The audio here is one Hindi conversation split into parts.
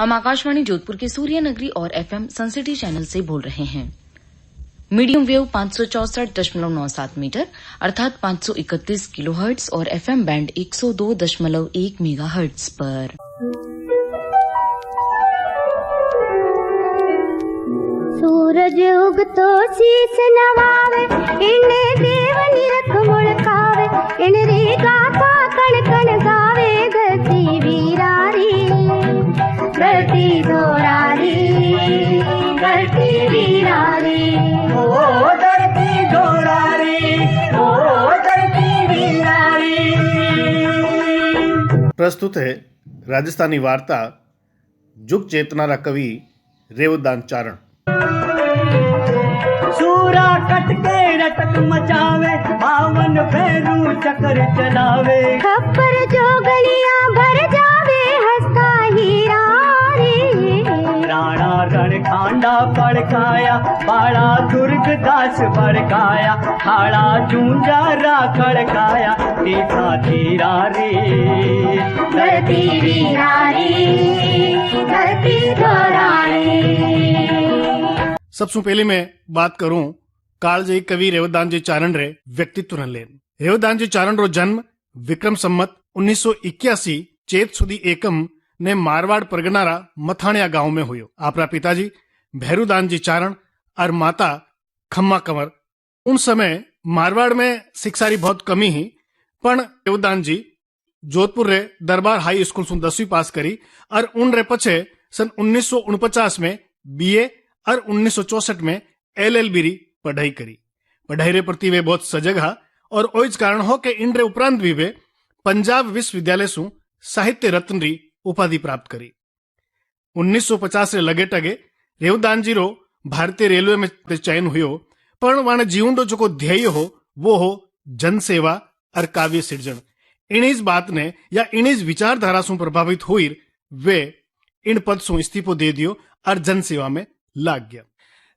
हम आकाशवाणी जोधपुर के सूर्य नगरी और एफएम सनसिटी चैनल से बोल रहे हैं। मीडियम वेव 564.97 मीटर अर्थात 531 किलोहर्ट्ज और एफएम बैंड 102.1 मेगाहर्ट्ज पर। सूरज उगतो शीस नवावे, इन्हें देव निरख मुड़कावे, इन रे गाथा कण कण गावे, धरती वीरारी धरती दोरारी धरती वीरारी ओ धरती दोरारी ओ धरती वीरारी। प्रस्तुत है राजस्थानी वार्ता जुग चेतनारा कवि रेवदान चारण। सूरा कटके रटक मचावे, बावन पैरू चक्र चलावे, खप्पर जो गलियां भर जावे, हंसता हीरा रे। राणा रण खांडा पड़काया, बाड़ा दुर्गदास भड़काया, खाड़ा जूंजा रा खड़काया, तीखा धीरा रे धरती वीरारी धरती दोरारी। सबसे पहले मैं बात करूं कालजयी कवि रेवदान जी चारण रे व्यक्तित्व न लेन। रेवदान जी चारण रो जन्म विक्रम संमत 1981 चेत सुदी एकम ने मारवाड़ परगनारा मथाणिया गांव में हुयो। आपरा पिताजी भैरूदान जी चारण और माता खम्मा कंवर। उन समय मारवाड़ में शिक्षा री बहुत कमी ही, पण रेवदान जी जोधपुर रे दरबार हाई स्कूल सुन 10वीं पास करी और उन रे पछे सन 1949 में बीए और 1964 में LLB री पढ़ाई करी। पढ़ाई रे प्रति वे बहुत सजग हा और ओइज कारण हो के इन रे उपरांत भी वे पंजाब विश्वविद्यालय सु साहित्य रत्न री उपाधि प्राप्त करी। 1950 रे लगे टगे रेवदान जी रो भारतीय रेलवे में चयन हुयो, पण वाने जीवन रो जो ध्येय हो वो हो जन सेवा और काव्य सृजन। इनिज बात ने या इनिज विचारधारा सु प्रभावित हुई वे इन पद सु इस्तीफो दे दियो और जन सेवा में लाग गया।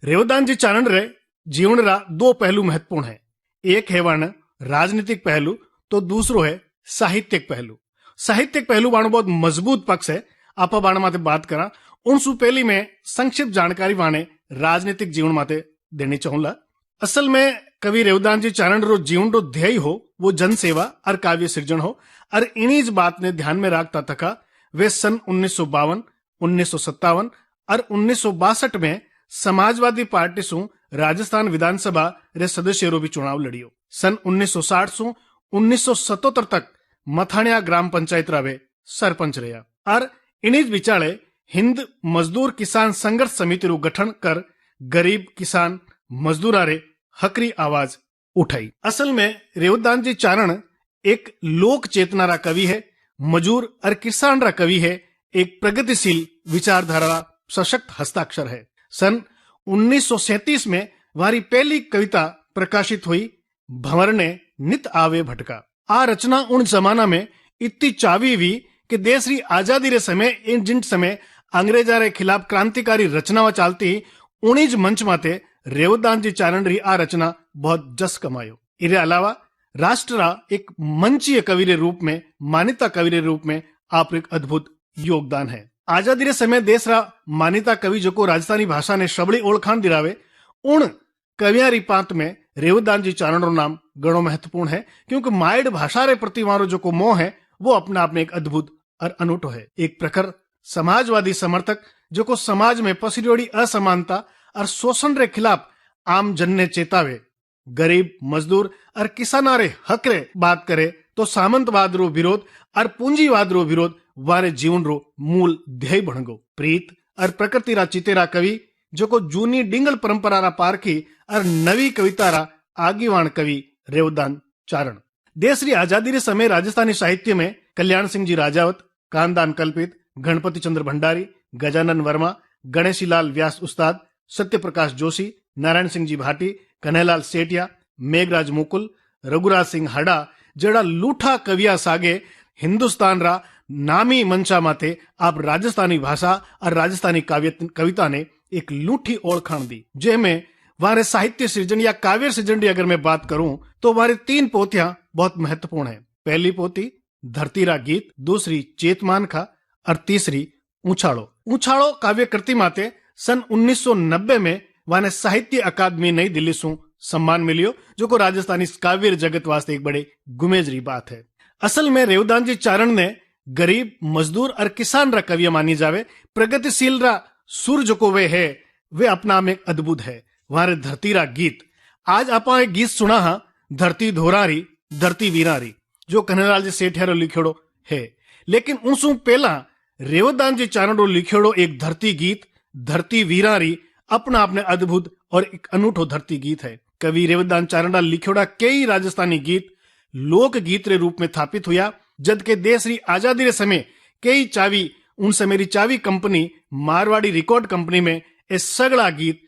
रेवदान जी चारण रे जीवन रा दो पहलू महत्वपूर्ण है। एक है वाण राजनीतिक पहलू तो दूसरो है साहित्यिक पहलू। साहित्यिक पहलू वाणो बहुत मजबूत पक्ष है। आपा बाण माते बात करा उनसु पहली में संक्षिप्त जानकारी वाणे राजनीतिक जीवन माते देनी चाहूंगा। असल में कवि रेवदान जी चारण रो जीवन रो ध्येय हो वो जन सेवा और काव्य सृजन हो और इन्हीं बात ने ध्यान में रखता थका वे सन 1952, 1957 और 1962 में समाजवादी पार्टी सु राजस्थान विधानसभा रे सदस्य रो भी चुनाव लड़ियो। सन 1960 सु 1977 तक मथाणिया ग्राम पंचायत रावे सरपंच रहा और इन्हीं बिचाले हिंद मजदूर किसान संघर्ष समिति रो गठन कर गरीब किसान मजदूरा रे हकरी आवाज उठाई। असल में रेवदान जी चारण एक लोक चेतना रा कवि है, मजूर और किसान रा कवि है, एक प्रगतिशील विचारधारा सशक्त हस्ताक्षर है। सन 1937 में वारी पहली कविता प्रकाशित हुई, भंवर ने नित आवे भटका। आ रचना उन जमाना में इतनी चावी हुई कि देश री आजादी रे समय इन जिन समय अंग्रेजा रे खिलाफ क्रांतिकारी रचनावा चालती उन्हीं मंच माते रेवदान जी चारण री आ रचना बहुत जस कमायो। इरे अलावा राष्ट्र रा एक मंचीय कवि रे रूप में, मान्यता कवि रे रूप में आप एक अद्भुत योगदान है। आजादी रे समय देश रा मान्यता कवि जो को राजस्थानी भाषा ने सबड़ी ओळखाण दिलावे उन कविया री पात में रेवदान जी चारण रो नाम गणो महत्वपूर्ण है, क्योंकि मायड भाषा रे प्रति वारो जो को मोह है वो अपने आप में एक अद्भुत और अनूठो है। एक प्रखर समाजवादी समर्थक जो को समाज में पसरियोड़ी असमानता और शोषण रे खिलाफ आम जन ने चेतावे, गरीब मजदूर और किसाना रे हक रे बात करे तो सामंतवाद रो विरोध और पूंजीवाद रो विरोध वारे जीवन रो मूल ध्येय बन गो। प्रीत और प्रकृति रा चितेरा कवि जो को जूनी डिंगल परंपरा रा पारखी और नवी कविता रा आगीवान कवि रेवदान चारण। देश री आजादी रे समय राजस्थानी साहित्य में कल्याण सिंह जी राजावत, कानदान कल्पित, गणपति चंद्र भंडारी, गजानन वर्मा, गणेशीलाल व्यास उस्ताद, सत्य प्रकाश जोशी, नारायण सिंह जी भाटी, कन्हैयालाल सेठिया, मेघराज मुकुल, रघुराज सिंह हडा जेड़ा लूठा कविया सागे हिंदुस्तान रा नामी मंचा माते आप राजस्थानी भाषा और राजस्थानी कविता ने एक लूठी ओळखाण दी। जेमें वारे साहित्य सृजन या काव्य सृजन की अगर मैं बात करूं तो वारे 3 पोथियां बहुत महत्वपूर्ण है। पहली पोथी धरती रा गीत, दूसरी चेतमान खा और तीसरी ऊंचाड़ो। ऊंछाड़ो काव्य कृति माते सन 1990 में वाने साहित्य अकादमी नई दिल्ली सु सम्मान मिलियो, जो को राजस्थानी काव्य जगत वास्ते एक बड़े गुमेजरी बात है। असल में रेवदान जी चारण ने गरीब मजदूर और किसान रा कवि मानी जावे। प्रगतिशील रा सुर जो को वे है वे अपना में अद्भुत है। वहां धरती रा गीत आज आप एक गीत सुना हा, धरती धोरारी धरती वीरारी, जो कन्हैयालाल जी सेठिया रो लिखियोड़ो है। लेकिन उनसु पहला रेवदान जी चारण रो लिखियोड़ो एक धरती गीत धरती वीरारी अपना आपने अद्भुत और एक अनूठो धरती गीत है। कवि रेवदान चारण रा लिखियोड़ा कई राजस्थानी गीत लोक गीत रे रूप में स्थापित हुआ, जद के देश री आजादी रे समय कई चावी उनसे मेरी चावी कंपनी मारवाड़ी रिकॉर्ड कंपनी में ए सगड़ा गीत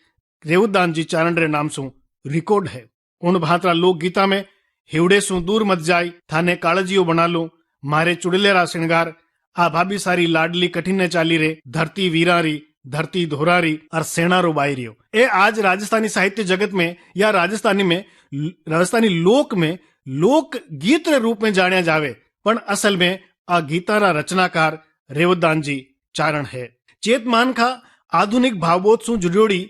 रेवदान जी चारण रे नाम सु रिकॉर्ड है। उन भातरा लोक गीता में हिवड़े सु दूर मत जाय, थाने काळजियो बना लो, मारे चुड़लेरा श्रृंगार, आ भाभी सारी लाडली कठिन चाली रे, धरती वीरारी धरती धोरारी और सेनारो बायरियो। ए आज राजस्थानी साहित्य जगत में या राजस्थानी लोक में लोक गीत रे रूप में जाने जावे, पण असल में आ गीतारा रचनाकार रेवदान जी चारण है। चेतमान का आधुनिक भावबोध सु जुड़ोड़ी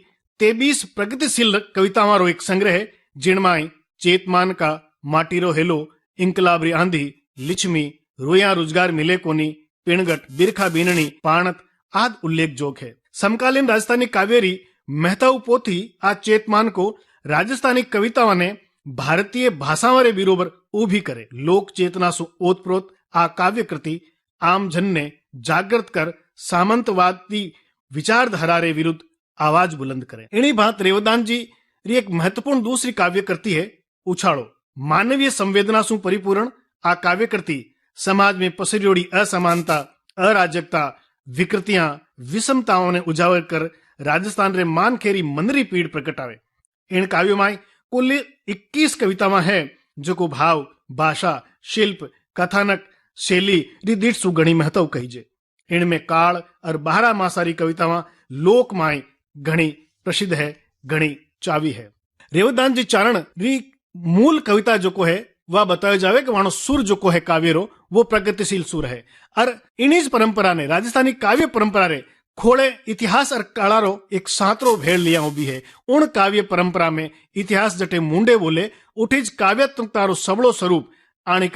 23 प्रगतिशील कविताओं रो एक संग्रह है, जिनमाई चेतमान का माटीरो हेलो, इंकलाबरी आंधी, लिच्छमी, रोया रोजगार मिले कोनी, पिणगट, बिरखा बीननी, पाणत आदि उल्लेख जोग है। समकालीन राजस्थानी कावेरी मेहताऊ पोथी आ चेतमान को राजस्थानी कविताओं ने भारतीय भाषाओं रे बिरोबर उभी करे। लोक चेतना सु ओतप्रोत आ काव्य कृति आम जन ने जागृत कर सामंतवादी विचारधारा रे विरुद्ध आवाज बुलंद करे। इन्हीं बात रेवदान जी री एक महत्वपूर्ण दूसरी काव्य कृति है उछाड़ो। मानवीय संवेदना सु परिपूर्ण आ काव्य कृति समाज में पसरियोड़ी असमानता, अराजकता, विकृतियां, विषमताओं ने उजागर कर राजस्थान रे मानखेरी मनरी पीड़ प्रकटावे। इन काव्यों में कुल 21 कवितावां है, जो को भाव, भाषा, शिल्प, कथानक, शैली रिदिट सु गणी महत्व कहीजे। इनमें काल और बारह मासारी कवितावां लोक माई घणी प्रसिद्ध है, घणी चावी है। रेवदान जी चारण री मूल कविता जो को है वह बताया जावे कि वहां सुर जो को है काव्यरो वो प्रगतिशील सुर है। और इन्हीं परंपरा ने राजस्थानी काव्य परंपरा रे खोड़े इतिहास और कलारो एक सातरो भेड़ लिया भी है। उन काव्य परंपरा में इतिहास जटे मुंडे बोले उठीज काव्यात्मकता रो सबड़ो स्वरूप आने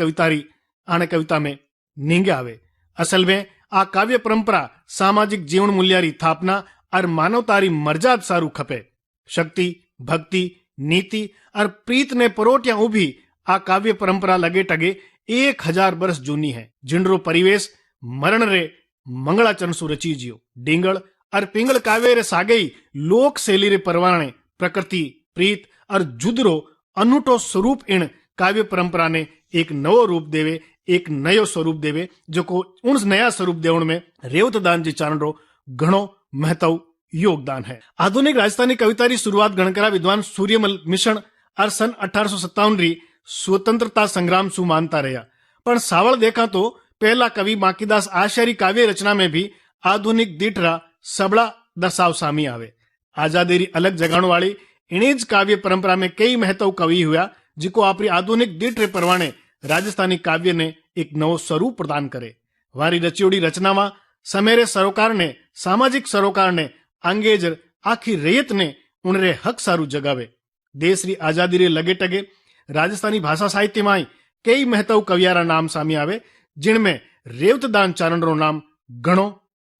कविता में नींगे आवे। असल में आ काव्य परंपरा सामाजिक जीवन मूल्यारी स्थापना और मानवतारी मर्याद सारू खपे। शक्ति, भक्ति, नीति और प्रीत ने परोटिया उभी आ काव्य परंपरा लगे टगे 1000 वर्ष जूनी है। जिनरो परिवेश मरण रे मंगलाचरण सु रची जियो। डिंगल और पिंगल काव्य रे सागई लोक शैली रे परवाने प्रकृति, प्रीत और जुदरो अनूठो स्वरूप इन काव्य परंपरा ने एक नवो रूप देवे, एक नयो स्वरूप देवे, जो को उन नया स्वरूप देवण में रेवतदान जी चारण रो घणो महत्व योगदान है। आधुनिक राजस्थानी कविता री शुरुआत गणकरा विद्वान सूर्यमल मिश्रण और सन 1857 री स्वतंत्रता संग्राम सु मानता रहा। पर सावल देखा तो पहला कवि माकीदास आचार्य काव्य रचना में भी आधुनिक दीठरा सबड़ा दर्शाव सामी आवे। आजादी री अलग जगाण वाली इणीज काव्य परंपरा में कई महत्व कवि हुआ, जिको आपरी आधुनिक दीठ रे परवाने राजस्थानी काव्य ने एक नवो स्वरूप प्रदान करे। वारी रचियोड़ी रचनावा समेरे सरोकार ने, सामाजिक सरोकार ने, अंगेज आखी रेत ने उनरे हक सारू जगावे। देश री आजादी रे लगे टगे राजस्थानी भाषा साहित्य में कई महत्व कवियारा नाम सामी आवे, जिनमें रेवतदान चारण रो नाम घणो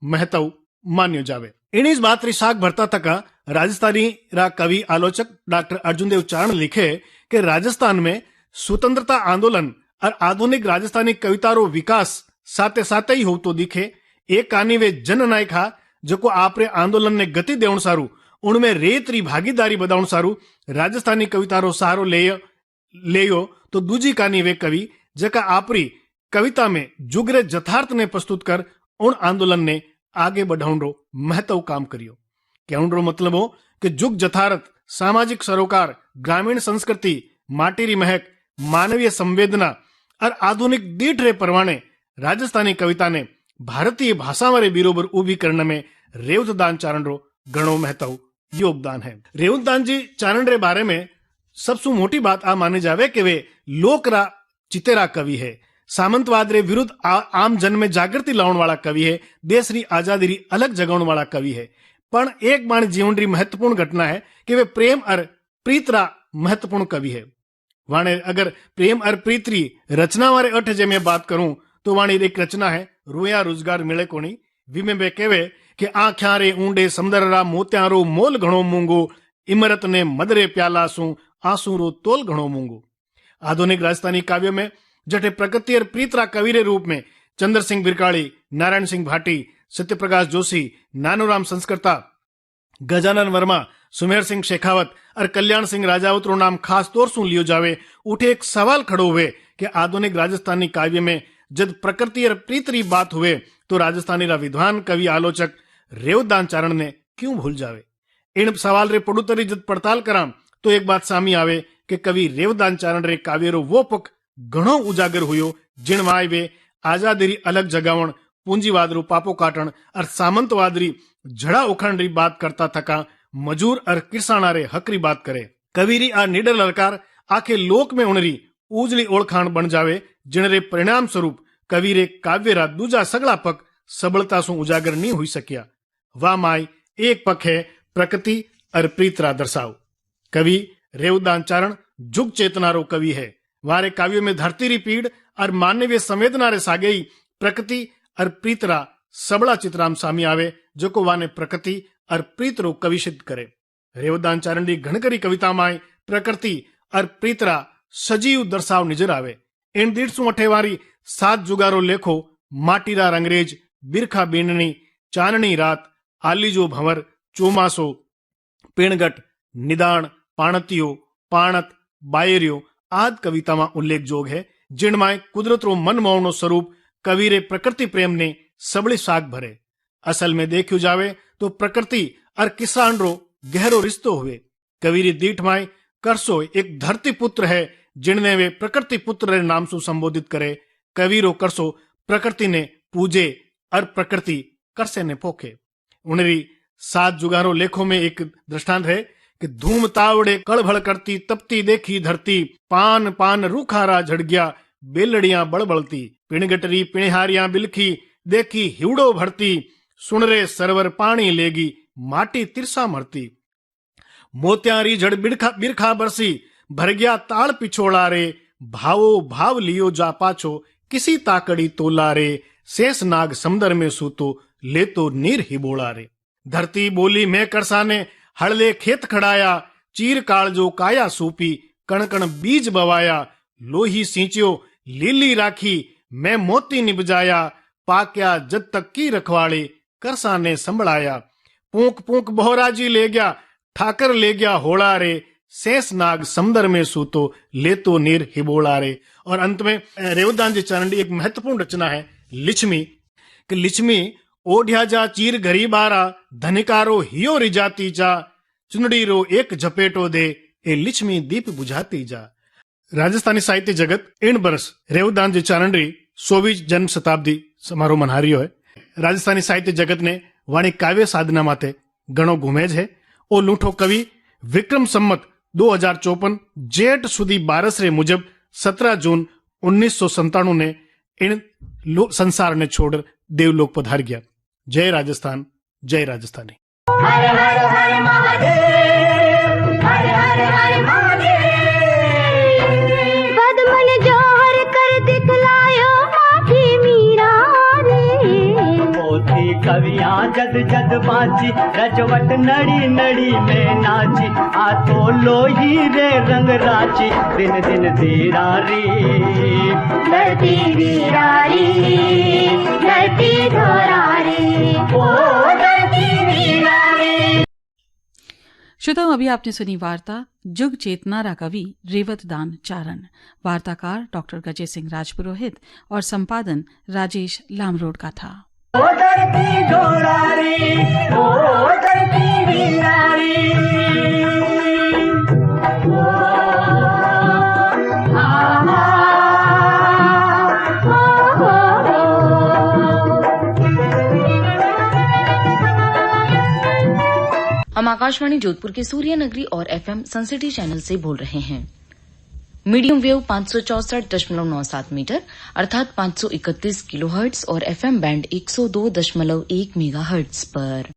महत्व मान्यो जावे। इन्हीं बात री साख भरता तका राजस्थानी रा कवि आलोचक डॉक्टर अर्जुन देव चारण लिखे कि राजस्थान में स्वतंत्रता आंदोलन और आधुनिक राजस्थानी कविता रो विकास साथे साथे ही होतो दिखे। एक कानी वे जननायक हा, जो को आपरे आंदोलन ने गति देवण सारू, उनमें रेत री भागीदारी बदावण सारू राजस्थानी कविता रो सहारो लेयो तो दूजी कानी वे कवि जका आपरी कविता में जुगरे जथार्थ ने प्रस्तुत कर उन आंदोलन ने आगे बढ़ाउण रो महत्व काम करियो। कहण रो मतलब हो कि जुग जथार्थ, सामाजिक सरोकार, ग्रामीण संस्कृति, माटी री महक, मानवीय संवेदना और आधुनिक दीठ रे परवाने राजस्थानी कविता ने भारतीय भाषा रे बिरोबर उभी करने में रेवतदान चारण रो घणो महत्व योगदान है। रेवतदान जी चारण रे बारे में सबसे मोटी बात आ माने जावे कि वे लोकरा चितेरा कवि है। सामंतवाद रे विरुद्ध आम जन में जागृति लावण वाला कवि है। देश री आजादी री अलग जगावण वाला कवि है। पण एक बाण जीवन री महत्वपूर्ण घटना है कि वे प्रेम और प्रीत रा महत्वपूर्ण कवि है। वाणे अगर प्रेम और प्रीत री रचना वाले अठ जे मैं बात करूं तो वाणी एक रचना है रोया रोजगार मिले कोनी। विमे वे कहवे कि आख्या रे ऊंडे समंदर रा मोत्या रो मोल घणो मूंगो, इमरत ने मदरे प्याला सु आंसू रो तोल घणो मूंगो। आधुनिक राजस्थानी काव्य में जटे प्रकृति और प्रीत रा कवि रे रूप में चंद्र सिंह बिरकाड़ी, नारायण सिंह भाटी, सत्यप्रकाश जोशी, नानूराम संस्कृता, गजानन वर्मा, सुमेर सिंह शेखावत और कल्याण सिंह राजावत रो नाम खास तौर से लियो जावे। उठे एक सवाल खड़ो हुए कि आधुनिक राजस्थानी काव्य में जब प्रकृति और प्रीत री बात हुए तो राजस्थानी रा विद्वान कवि आलोचक रेवदान चारण ने क्यों भूल जावे। इन सवाल रे पड़ुतरी जब पड़ताल कराम तो एक बात सामी आवे कि कवि रेवदान चारण रे काव्य रो वो पक घणो उजागर हुयो जिण माय वे आजादी री अलग जगावण, पूंजीवाद रू पापो काटण और सामंतवाद री झड़ा उखण री बात करता थका मजूर और किसाना रे हक री बात करे। कवि री आ निडर ललकार आखे लोक में उणरी उजली ओळखाण बन जावे जिण रे परिणाम स्वरूप कवि रे काव्य रा दूजा सगला पक सबलता सु उजागर नहीं हुई सकिया। वाह माय एक पक है प्रकृति और प्रीत रा दर्शाव। कवि रेवदान चारण जुग चेतना रो कवि है। वारे काव्य में धरती री पीड़ और मानवीय संवेदना रे सागेई प्रकृति और प्रीत रा सबला चित्राम सामी आवे जो को वाने प्रकृति और प्रीत रो कविशित करे। रेवदान चारण री घणकरी कविता माय प्रकृति और प्रीत रा सजीव दर्शाव नजर आवे। इन 150 वारी 7 जुगारो लेखो माटीरा रंगरेज, बिरखा बींडनी, चाननी रात, आलीजो भंवर, चोमासो, पेणगट, निदान, पाणतियो, पाणत, बायरियो आदि कविता में उल्लेख जोग है जिन माय कुदरत रो मन मोहनो स्वरूप कवि रे प्रकृति प्रेम ने सबली साग भरे। असल में देखियो जावे तो प्रकृति और किसान रो गहरो रिश्तो हुए। कवि री दीठ माय करसो एक धरती पुत्र है जिनने वे प्रकृति पुत्र रे नाम सु संबोधित करे। कवि रो करसो प्रकृति ने पूजे और प्रकृति करसे ने पोखे। उनरी 7 जुगारो लेखों में एक दृष्टांत है कि धूम तावड़े कड़भड़ करती तपती देखी धरती, पान पान रूखारा झड़ गया बेलड़ियां बड़बड़ती, पिणगटरी पिणहारियां बिलखी देखी हिवड़ो भरती, सुन रे सरवर पानी लेगी माटी तिरसा मरती, मोत्यारी झड़ बिरखा बरसी भर गया ताड़ पिछोड़ा रे, भावो भाव लियो जा पाछो किसी ताकड़ी तोला रे, शेष नाग समंदर में सूतो ले तो नीर ही बोला रे। धरती बोली मैं करसाने हड़ले खेत खड़ाया, चीर काल जो काया सूपी कण कण बीज बवाया, लोही सींचियो लीली राखी मैं मोती निबजाया, पाक्या जद तक की रखवाड़े करसाने संभड़ाया, पूंक पूंक बहोराजी ले गया ठाकर ले गया होड़ा रे, शेष नाग समंदर में सूतो ले तो नीर हिबोड़ा रे। और अंत में रेवदान जी चारण एक महत्वपूर्ण रचना है लिच्छमी कि लिच्छमी ओढ़िया जा चीर गरीबारा धनिकारो हियो रिजाती जा, चुनड़ी रो एक झपेटो दे ए लिच्छमी दीप बुझाती जा। राजस्थानी साहित्य जगत इन बरस रेवदान जी चारण री 100वीं जन्म शताब्दी समारोह मना रही है। राजस्थानी साहित्य जगत ने वाणी काव्य साधना माते घणो घुमेज है। ओ लूठो कवि विक्रम संमत 2054 जेठ सुधी 12 रे मुजब 17 जून 1997 ने इन संसार ने छोड़ देवलोक पधार गया। जय राजस्थान, जय राजस्थानी। हर हर हर महादेव, हर हर हर महादेव। पद्मन जौहर कर दिखलायो माथी मीरा रे, पोथी कवियां जद जद बाची रजवट नड़ी नड़ी में नाची, आ तो लोही रे रंग राची दिन दिन धीरा रे, धरती वीरा रे, धरती धोरा रे, ओ धरती वीरा रे। श्रोताओं, अभी आपने सुनी वार्ता जुग चेतना रा कवि रेवतदान चारण। वार्ताकार डॉक्टर गजे सिंह राजपुरोहित और संपादन राजेश लामरोड का था। ओ धरती धोरा रे, ओ धरती वीरा रे, ओ हम आकाशवाणी जोधपुर के सूर्य नगरी और FM सनसिटी चैनल से बोल रहे हैं। मीडियम वेव 564.97 मीटर अर्थात 531 किलोहर्ट्ज और एफएम बैंड 102.1 मेगाहर्ट्ज पर।